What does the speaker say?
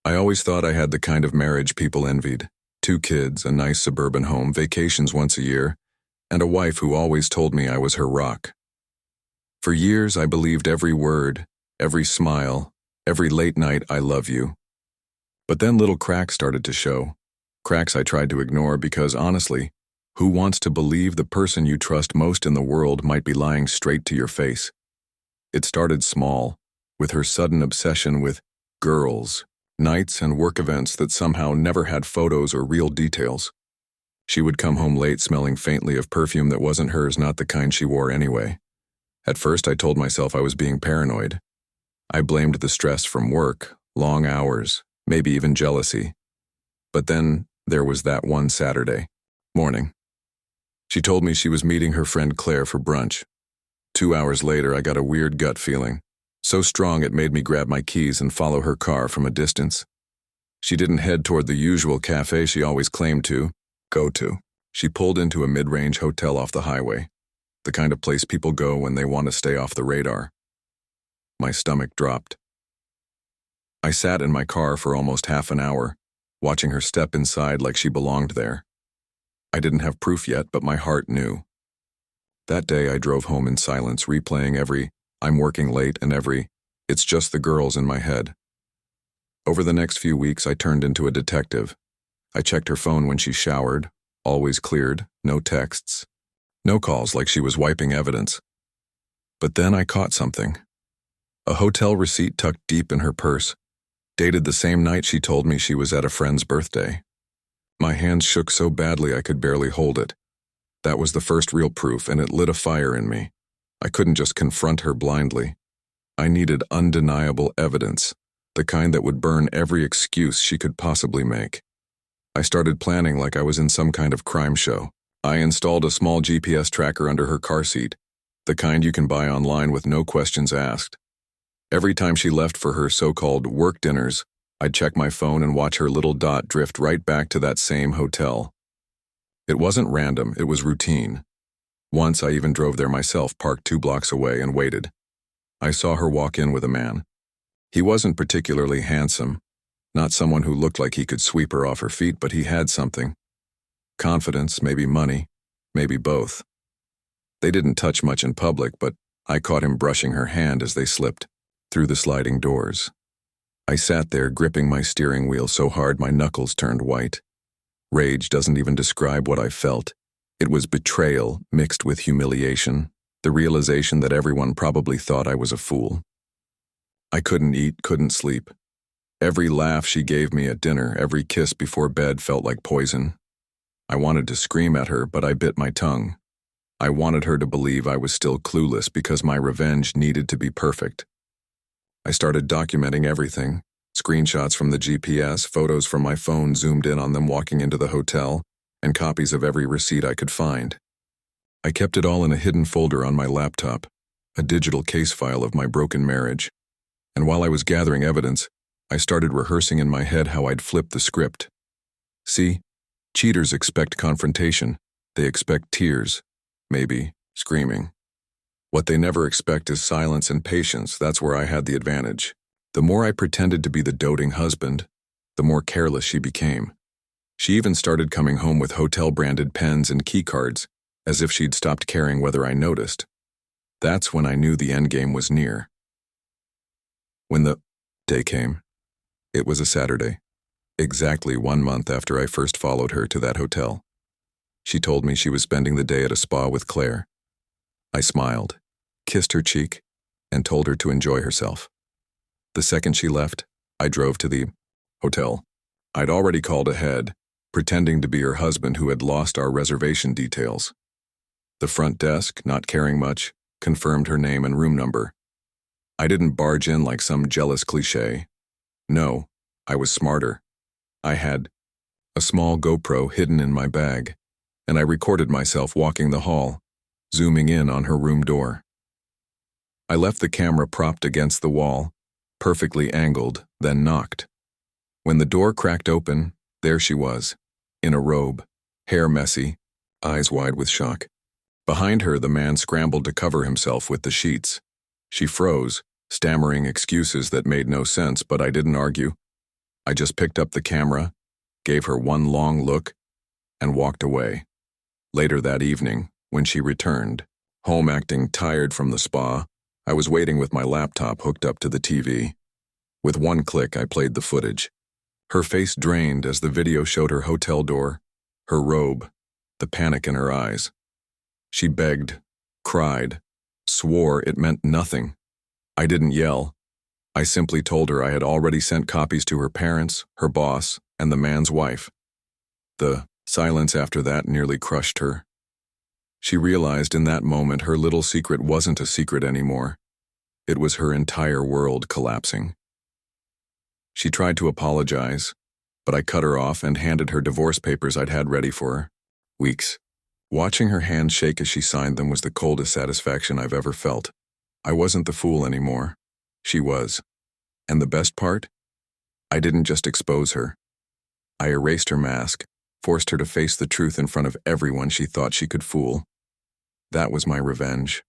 I always thought I had the kind of marriage people envied. 2 kids, a nice suburban home, vacations once a year, and a wife who always told me I was her rock. For years, I believed every word, every smile, every late night "I love you." But then little cracks started to show. Cracks I tried to ignore because, honestly, who wants to believe the person you trust most in the world might be lying straight to your face? It started small, with her sudden obsession with girls, nights and work events that somehow never had photos or real details. She would come home late smelling faintly of perfume that wasn't hers, not the kind she wore anyway. At first, I told myself I was being paranoid. I blamed the stress from work, long hours, maybe even jealousy. But then there was that one Saturday morning. She told me she was meeting her friend Claire for brunch. 2 hours later, I got a weird gut feeling, so strong it made me grab my keys and follow her car from a distance. She didn't head toward the usual cafe she always claimed to go to. She pulled into a mid-range hotel off the highway, the kind of place people go when they want to stay off the radar. My stomach dropped. I sat in my car for almost half an hour, watching her step inside like she belonged there. I didn't have proof yet, but my heart knew. That day I drove home in silence, replaying every "I'm working late" and every "it's just the girls" in my head. Over the next few weeks, I turned into a detective. I checked her phone when she showered, always cleared, no texts, no calls like she was wiping evidence. But then I caught something. A hotel receipt tucked deep in her purse, dated the same night she told me she was at a friend's birthday. My hands shook so badly I could barely hold it. That was the first real proof, and it lit a fire in me. I couldn't just confront her blindly. I needed undeniable evidence, the kind that would burn every excuse she could possibly make. I started planning like I was in some kind of crime show. I installed a small GPS tracker under her car seat, the kind you can buy online with no questions asked. Every time she left for her so-called work dinners, I'd check my phone and watch her little dot drift right back to that same hotel. It wasn't random, it was routine. Once I even drove there myself, parked 2 blocks away, and waited. I saw her walk in with a man. He wasn't particularly handsome, not someone who looked like he could sweep her off her feet, but he had something. Confidence, maybe money, maybe both. They didn't touch much in public, but I caught him brushing her hand as they slipped through the sliding doors. I sat there gripping my steering wheel so hard my knuckles turned white. Rage doesn't even describe what I felt. It was betrayal mixed with humiliation, the realization that everyone probably thought I was a fool. I couldn't eat, couldn't sleep. Every laugh she gave me at dinner, every kiss before bed felt like poison. I wanted to scream at her, but I bit my tongue. I wanted her to believe I was still clueless because my revenge needed to be perfect. I started documenting everything, screenshots from the GPS, photos from my phone zoomed in on them walking into the hotel, and copies of every receipt I could find. I kept it all in a hidden folder on my laptop, a digital case file of my broken marriage. And while I was gathering evidence, I started rehearsing in my head how I'd flip the script. See, cheaters expect confrontation. They expect tears, maybe screaming. What they never expect is silence and patience. That's where I had the advantage. The more I pretended to be the doting husband, the more careless she became. She even started coming home with hotel-branded pens and keycards, as if she'd stopped caring whether I noticed. That's when I knew the endgame was near. When the day came, it was a Saturday, exactly 1 month after I first followed her to that hotel. She told me she was spending the day at a spa with Claire. I smiled, kissed her cheek, and told her to enjoy herself. The second she left, I drove to the hotel. I'd already called ahead, pretending to be her husband who had lost our reservation details. The front desk, not caring much, confirmed her name and room number. I didn't barge in like some jealous cliché. No, I was smarter. I had a small GoPro hidden in my bag, and I recorded myself walking the hall, zooming in on her room door. I left the camera propped against the wall, perfectly angled, then knocked. When the door cracked open, there she was, in a robe, hair messy, eyes wide with shock. Behind her, the man scrambled to cover himself with the sheets. She froze, stammering excuses that made no sense, but I didn't argue. I just picked up the camera, gave her one long look, and walked away. Later that evening, when she returned, home acting tired from the spa, I was waiting with my laptop hooked up to the TV. With one click, I played the footage. Her face drained as the video showed her hotel door, her robe, the panic in her eyes. She begged, cried, swore it meant nothing. I didn't yell. I simply told her I had already sent copies to her parents, her boss, and the man's wife. The silence after that nearly crushed her. She realized in that moment her little secret wasn't a secret anymore. It was her entire world collapsing. She tried to apologize, but I cut her off and handed her divorce papers I'd had ready for her. Weeks. Watching her hands shake as she signed them was the coldest satisfaction I've ever felt. I wasn't the fool anymore. She was. And the best part? I didn't just expose her. I erased her mask, forced her to face the truth in front of everyone she thought she could fool. That was my revenge.